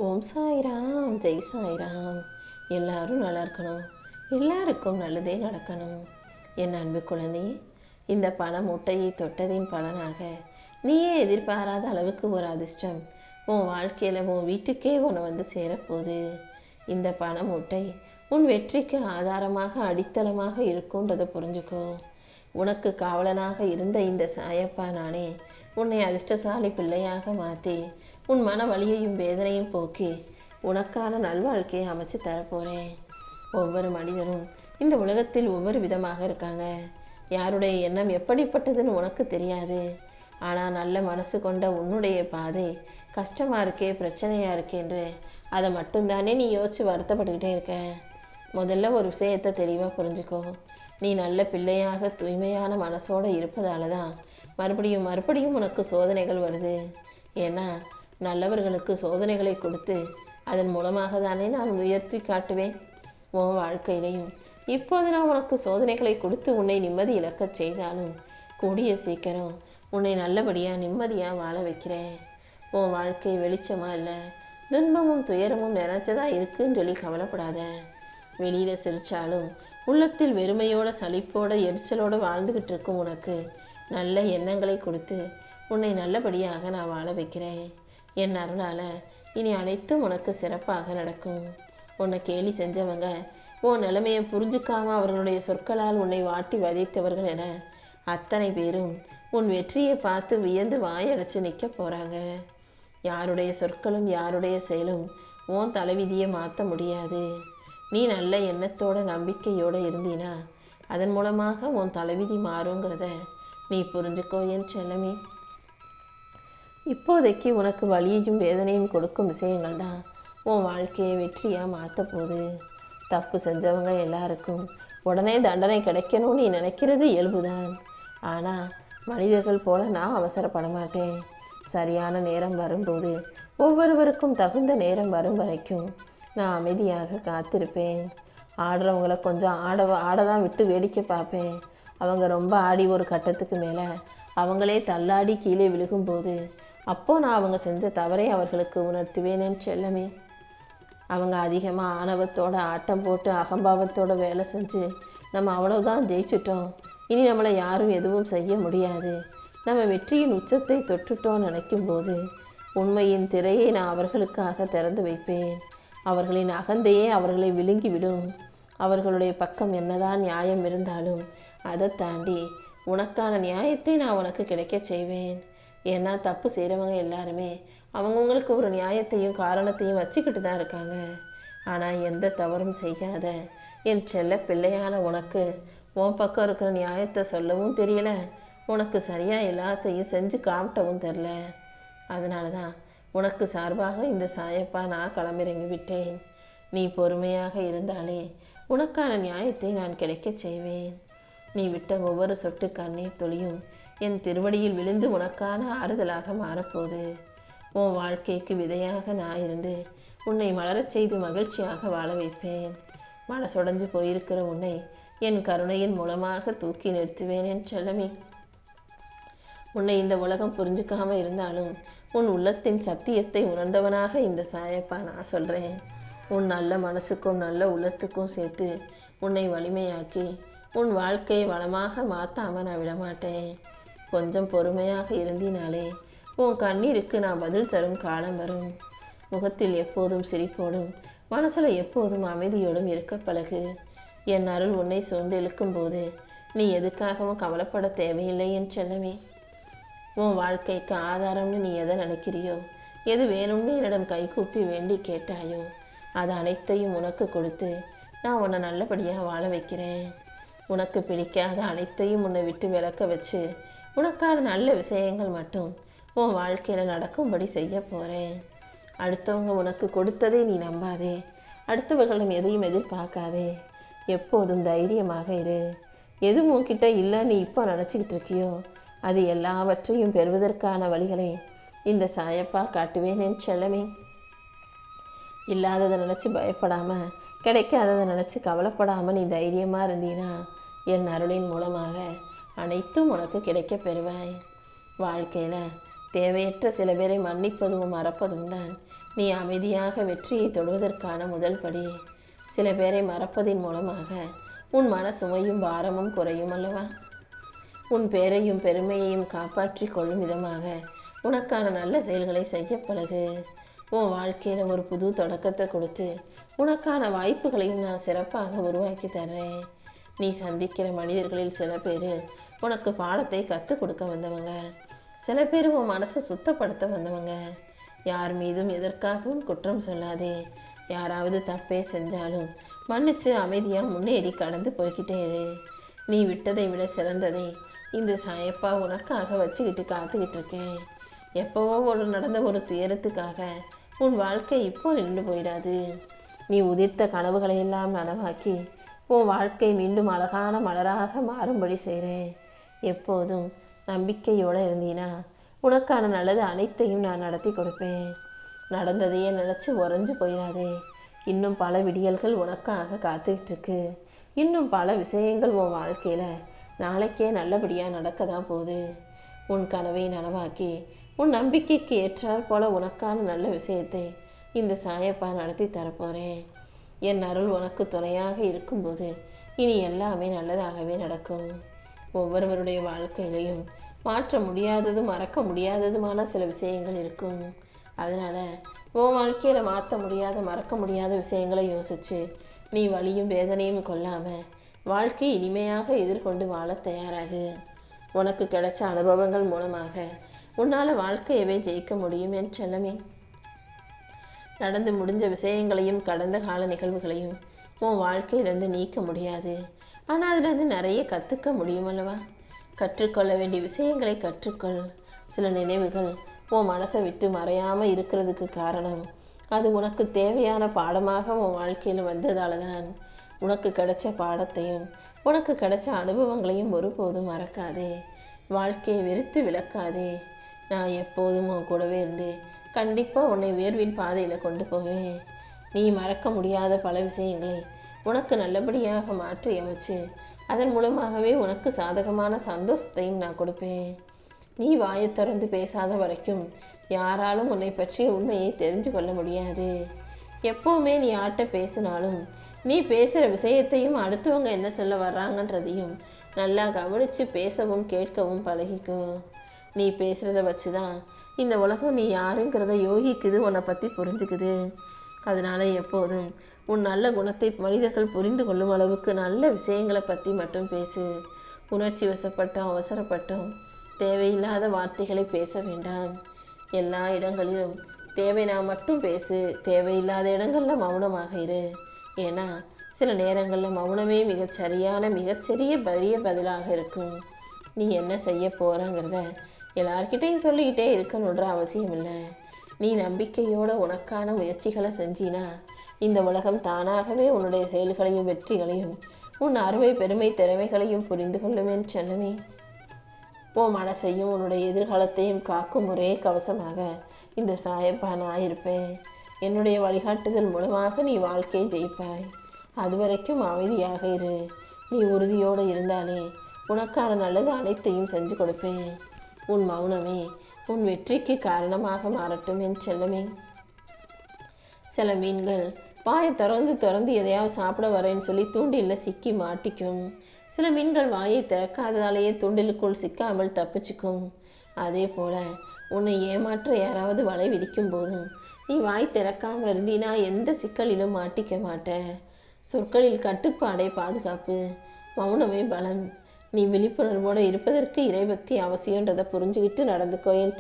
ஓம் சாய்ராம், ஜெய் சாய்ராம். எல்லாரும் நல்லா இருக்கணும், எல்லாருக்கும் நல்லதே நடக்கணும். என் அன்பு குழந்தையே, இந்த பண மூட்டையை தொட்டதின் பலனாக நீயே எதிர்பாராத அளவுக்கு ஒரு அதிர்ஷ்டம் உன் வாழ்க்கையில் உன் வீட்டுக்கே உன்னை வந்து சேரப்போகுது. இந்த பண மூட்டை உன் வெற்றிக்கு ஆதாரமாக அடித்தளமாக இருக்குன்றதை புரிஞ்சுக்கோ. உனக்கு காவலனாக இருந்த இந்த சாயப்பா நானே உன்னை அதிர்ஷ்டசாலி பிள்ளையாக மாற்றி உன் மன வலியையும் வேதனையும் போக்கி உனக்கான நல்வாழ்க்கையை அமைச்சு தரப்போகிறேன். ஒவ்வொரு மனிதரும் இந்த உலகத்தில் ஒவ்வொரு விதமாக இருக்காங்க. யாருடைய எண்ணம் எப்படிப்பட்டதுன்னு உனக்கு தெரியாது. ஆனால் நல்ல மனசு கொண்ட உன்னுடைய பாதை கஷ்டமாக இருக்கே, பிரச்சனையாக இருக்கேன்று அதை மட்டும்தானே நீ யோசிச்சு வருத்தப்பட்டுக்கிட்டே இருக்க. முதல்ல ஒரு விஷயத்தை தெளிவாக புரிஞ்சுக்கோ. நீ நல்ல பிள்ளையாக தூய்மையான மனசோடு இருப்பதால தான் மறுபடியும் மறுபடியும் உனக்கு சோதனைகள் வருது. ஏன்னா நல்லவர்களுக்கு சோதனைகளை கொடுத்து அதன் மூலமாக தானே நான் உயர்த்தி காட்டுவேன். உன் வாழ்க்கையிலையும் இப்போது நான் உனக்கு சோதனைகளை கொடுத்து உன்னை நிம்மதி இழக்கச் செய்தாலும் கூடிய சீக்கிரம் உன்னை நல்லபடியாக நிம்மதியாக வாழ வைக்கிறேன். உன் வாழ்க்கை வெளிச்சமாக இல்லை, துன்பமும் துயரமும் நிறைஞ்சதா இருக்குன்னு சொல்லி கவலைப்படாத. வெளியில் சிரிச்சாலும் உள்ளத்தில் வெறுமையோட சலிப்போட எரிச்சலோடு வாழ்ந்துக்கிட்டு இருக்கும் உனக்கு நல்ல எண்ணங்களை கொடுத்து உன்னை நல்லபடியாக நான் வாழ வைக்கிறேன். என் அருளால் இனி அனைத்தும் உனக்கு சிறப்பாக நடக்கும். உன்னை கேலி செஞ்சவங்க உன் நிலைமையை புரிஞ்சுக்காம அவர்களுடைய சொற்களால் உன்னை வாட்டி வதைத்தவர்கள் என அத்தனை பேரும் உன் வெற்றியை பார்த்து வியந்து வாயடைச்சு நிற்க போகிறாங்க. யாருடைய சொற்களும் யாருடைய செயலும் உன் தலைவிதியை மாற்ற முடியாது. நீ நல்ல எண்ணத்தோட நம்பிக்கையோடு இருந்தீனா அதன் மூலமாக உன் தலைவிதி மாறுங்கிறத நீ புரிஞ்சுக்கோ என் செல்லமே. இப்போதைக்கு உனக்கு வலியையும் வேதனையும் கொடுக்கும் விஷயங்கள் தான் உன் வாழ்க்கையை வெற்றியாக மாற்ற போகுது. தப்பு செஞ்சவங்க எல்லாருக்கும் உடனே தண்டனை கிடைக்கணும்னு நீ நினைக்கிறது இயல்புதான். ஆனால் மனிதர்கள் போல நான் அவசரப்பட மாட்டேன். சரியான நேரம் வரும்போது ஒவ்வொருவருக்கும் தகுந்த நேரம் வரும் வரைக்கும் நான் அமைதியாக காத்திருப்பேன். ஆடுறவங்களை கொஞ்சம் ஆடதான் விட்டு வேடிக்கை பார்ப்பேன். அவங்க ரொம்ப ஆடி ஒரு கட்டத்துக்கு மேலே அவங்களே தள்ளாடி கீழே விழுகும்போது அப்போது நான் அவங்க செஞ்ச தவறை அவர்களுக்கு உணர்த்துவேனேன்னு செல்லமே. அவங்க அதிகமாக ஆணவத்தோட ஆட்டம் போட்டு அகம்பாவத்தோட வேலை செஞ்சு நம்ம அவ்வளோதான் ஜெயிச்சிட்டோம், இனி நம்மளை யாரும் எதுவும் செய்ய முடியாது, நம்ம வெற்றியின் உச்சத்தை தொட்டுட்டோன்னு நினைக்கும்போது உண்மையின் திரையை நான் அவர்களுக்காக திறந்து வைப்பேன். அவர்களின் அகந்தையே அவர்களை விழுங்கிவிடும். அவர்களுடைய பக்கம் என்னதான் நியாயம் இருந்தாலும் அதை தாண்டி உனக்கான நியாயத்தை நான் உனக்கு கிடைக்க செய்வேன். ஏன்னா தப்பு செய்கிறவங்க எல்லாருமே அவங்கவுங்களுக்கு ஒரு நியாயத்தையும் காரணத்தையும் வச்சுக்கிட்டு தான் இருக்காங்க. ஆனால் எந்த தவறும் செய்யாத என் செல்ல பிள்ளையான உனக்கு உன் பக்கம் இருக்கிற நியாயத்தை சொல்லவும் தெரியல, உனக்கு சரியாக எல்லாத்தையும் செஞ்சு காட்டவும் தெரில. அதனால தான் உனக்கு சார்பாக இந்த சாயப்பா நான் களமிறங்கி விட்டேன். நீ பொறுமையாக இருந்தாலே உனக்கான நியாயத்தை நான் கிடைக்க செய்வேன். நீ விட்ட ஒவ்வொரு சொட்டு கண்ணீர் துளியும் என் திருவடியில் விழுந்து உனக்கான ஆறுதலாக மாறப்போகுது. உன் வாழ்க்கைக்கு விதையாக நான் இருந்து உன்னை மலரச் செய்து மகிழ்ச்சியாக வாழ வைப்பேன். மனசுடைஞ்சு போயிருக்கிற உன்னை என் கருணையின் மூலமாக தூக்கி நிறுத்துவேன் என் செல்லமே. உன்னை இந்த உலகம் புரிஞ்சுக்காம இருந்தாலும் உன் உள்ளத்தின் சத்தியத்தை உணர்ந்தவனாக இந்த சாயப்பா நான் சொல்கிறேன். உன் நல்ல மனசுக்கும் நல்ல உள்ளத்துக்கும் சேர்த்து உன்னை வலிமையாக்கி உன் வாழ்க்கையை வளமாக மாற்றாமல் நான் விடமாட்டேன். கொஞ்சம் பொறுமையாக இருந்தினாலே உன் கண்ணீருக்கு நான் பதில் தரும் காலம் வரும். முகத்தில் எப்போதும் சிரிப்போடும் மனசில் எப்போதும் அமைதியோடும் இருக்க பழகு. என் அருள் உன்னை சூழ்ந்து இழுக்கும் போது நீ எதுக்காகவும் கவலைப்பட தேவையில்லை என் செல்லமே. உன் வாழ்க்கைக்கு ஆதாரம்னு நீ எதை நினைக்கிறியோ, எது வேணும்னு என்னிடம் கைகூப்பி வேண்டி கேட்டாயோ அது அனைத்தையும் உனக்கு கொடுத்து நான் உன்னை நல்லபடியாக வாழ வைக்கிறேன். உனக்கு பிடிக்காத அனைத்தையும் உன்னை விட்டு விலக்க வச்சு உனக்கான நல்ல விஷயங்கள் மட்டும் உன் வாழ்க்கையில் நடக்கும்படி செய்ய போகிறேன். அடுத்தவங்க உனக்கு கொடுத்ததை நீ நம்பாதே, அடுத்தவர்களும் எதையும் எதிர்பார்க்காதே. எப்போதும் தைரியமாக இரு. எது உன்கிட்ட இல்லை நீ இப்போ நினச்சிக்கிட்டு இருக்கியோ அது எல்லாவற்றையும் பெறுவதற்கான வழிகளை இந்த சாயப்பா காட்டுவேன் என் செல்லமே. இல்லாததை நினச்சி பயப்படாமல், கிடைக்காததை நினச்சி கவலைப்படாமல் நீ தைரியமாக இருந்தீனா என் அருளின் மூலமாக அனைத்தும் உனக்கு கிடைக்க பெறுவாய். வாழ்க்கையில் தேவையற்ற சில பேரை மன்னிப்பதும் மறப்பதும் தான் நீ அமைதியாக வெற்றியை தொடுவதற்கான முதல் படி. சில பேரை மறப்பதின் மூலமாக உன் மன சுமையும் பாரமும் குறையும் அல்லவா? உன் பேரையும் பெருமையையும் காப்பாற்றி கொள்ளும் விதமாக உனக்கான நல்ல செயல்களை செய்ய பழகு. உன் வாழ்க்கையில் ஒரு புது தொடக்கத்தை கொடுத்து உனக்கான வாய்ப்புகளையும் நான் சிறப்பாக உருவாக்கி தர்றேன். நீ சந்திக்கிற மனிதர்களில் சில பேர் உனக்கு பாடத்தை கற்றுக் கொடுக்க வந்தவங்க, சில பேர் உன் மனசை சுத்தப்படுத்த வந்தவங்க. யார் மீதும் எதற்காகவும் குற்றம் சொல்லாதே. யாராவது தப்பே செஞ்சாலும் மன்னிச்சு அமைதியாக முன்னேறி கடந்து போய்கிட்டே இரு. நீ விட்டதை விட சிறந்ததை இந்த சாயப்பா உனக்காக வச்சுக்கிட்டு காத்துக்கிட்டு இருக்கேன். எப்போவோ நடந்த ஒரு துயரத்துக்காக உன் வாழ்க்கை இப்போ நின்று போயிடாது. நீ உதிர்த்த கனவுகளை எல்லாம் நனவாக்கி உன் வாழ்க்கை மீண்டும் அழகான மலராக மாறும்படி செய்கிறேன். எப்போதும் நம்பிக்கையோடு இருந்தீனா உனக்கான நல்லது அனைத்தையும் நான் நடத்தி கொடுப்பேன். நடந்ததையே நினச்சி உறைஞ்சு போயிடாதே. இன்னும் பல விடியல்கள் உனக்காக காத்துக்கிட்டு இருக்கு. இன்னும் பல விஷயங்கள் உன் வாழ்க்கையில் நாளைக்கே நல்லபடியாக நடக்க தான் போகுது. உன் கனவை நனவாக்கி உன் நம்பிக்கைக்கு ஏற்றால் போல உனக்கான நல்ல விஷயத்தை இந்த சாயப்பா நடத்தி தரப்போகிறேன். என் அருள் உனக்கு துணையாக இருக்கும்போது இனி எல்லாமே நல்லதாகவே நடக்கும். ஒவ்வொருவருடைய வாழ்க்கையிலையும் மாற்ற முடியாததும் மறக்க முடியாததுமான சில விஷயங்கள் இருக்கும். அதனால் உன் வாழ்க்கையில் மாற்ற முடியாத மறக்க முடியாத விஷயங்களை யோசித்து நீ வலியும் வேதனையும் கொள்ளாமல் வாழ்க்கை இனிமையாக எதிர்கொண்டு வாழ தயாராகு. உனக்கு கிடைச்ச அனுபவங்கள் மூலமாக உன்னால் வாழ்க்கையவே ஜெயிக்க முடியும் என் செல்லமே. நடந்து முடிஞ்ச விஷயங்களையும் கடந்த கால நிகழ்வுகளையும் உன் வாழ்க்கையிலேருந்து நீக்க முடியாது. ஆனால் அதிலிருந்து நிறைய கற்றுக்க முடியும் அல்லவா? கற்றுக்கொள்ள வேண்டிய விஷயங்களை கற்றுக்கொள். சில நினைவுகள் உன் மனசை விட்டு மறையாமல் இருக்கிறதுக்கு காரணம் அது உனக்கு தேவையான பாடமாக உன் வாழ்க்கையில் வந்ததால தான். உனக்கு கிடைச்ச பாடத்தையும் உனக்கு கிடைச்ச அனுபவங்களையும் ஒருபோதும் மறக்காதே. வாழ்க்கையை வெறுத்து விளக்காதே. நான் எப்போதும் உன் கூடவே இருந்து கண்டிப்பாக உன்னை உயர்வின் பாதையில் கொண்டு போவேன். நீ மறக்க முடியாத பல விஷயங்களை உனக்கு நல்லபடியாக மாற்றி அமைச்சு அதன் மூலமாகவே உனக்கு சாதகமான சந்தோஷத்தையும் நான் கொடுப்பேன். நீ வாயை திறந்து பேசாத வரைக்கும் யாராலும் உன்னை பற்றிய உண்மையை தெரிஞ்சு கொள்ள முடியாது. எப்போவுமே நீ யார்கிட்ட பேசினாலும் நீ பேசுகிற விஷயத்தையும் அடுத்தவங்க என்ன சொல்ல வர்றாங்கன்றதையும் நல்லா கவனித்து பேசவும் கேட்கவும் பழகிக்கோ. நீ பேசுகிறத வச்சு தான் இந்த உலகம் நீ யாருங்கிறத யோகிக்குது, உன்னை பற்றி புரிஞ்சுக்குது. அதனால் எப்போதும் உன் நல்ல குணத்தை மனிதர்கள் புரிந்து கொள்ளும் அளவுக்கு நல்ல விஷயங்களை பற்றி மட்டும் பேசு. உணர்ச்சி வசப்பட்டோம் அவசரப்பட்டோம் தேவையில்லாத வார்த்தைகளை பேச வேண்டாம். எல்லா இடங்களிலும் தேவைனா மட்டும் பேசு. தேவையில்லாத இடங்களில் மௌனமாக இரு. ஏன்னா சில நேரங்களில் மௌனமே மிகச்சிறிய பெரிய பதிலாக இருக்கும். நீ என்ன செய்ய போகிறங்கிறத எல்லார்கிட்டையும் சொல்லிக்கிட்டே இருக்கணுன்ற அவசியம் இல்லை. நீ நம்பிக்கையோடு உனக்கான முயற்சிகளை செஞ்சினா இந்த உலகம் தானாகவே உன்னுடைய செயல்களையும் வெற்றிகளையும் உன் அருமை பெருமை திறமைகளையும் புரிந்து கொள்ளுவேன் செல்லமே. உன் மனசையும் உன்னுடைய எதிர்காலத்தையும் காக்கும் ஒரே கவசமாக இந்த சாயப்பா நான் இருப்பேன். என்னுடைய வழிகாட்டுதல் மூலமாக நீ வாழ்க்கையை ஜெயிப்பாய். அதுவரைக்கும் அமைதியாக இரு. நீ உறுதியோடு இருந்தாலே உனக்கான நல்லது அனைத்தையும் செஞ்சு கொடுப்பேன். உன் மௌனமே உன் வெற்றிக்கு காரணமாக மாறட்டும் என் செல்லமே. சில மீன்கள் வாயை திறந்து எதையாவது சாப்பிட வரேன்னு சொல்லி தூண்டிலில் சிக்கி மாட்டிக்கும். சில மீன்கள் வாயை திறக்காததாலேயே தூண்டிலுக்குள் சிக்காமல் தப்பிச்சுக்கும். அதே போல் உன்னை ஏமாற்ற யாராவது வலை விதிக்கும் போதும் நீ வாய் திறக்காமல் இருந்தீனா எந்த சிக்கலிலும் மாட்டிக்க மாட்ட. சொற்களில் கட்டுப்பாடே பாதுகாப்பு, மௌனமே பலன். நீ விழிப்புணர்வோடு இருப்பதற்கு இறைபக்தி அவசியன்றதை புரிஞ்சுக்கிட்டு நடந்துக்கோ என்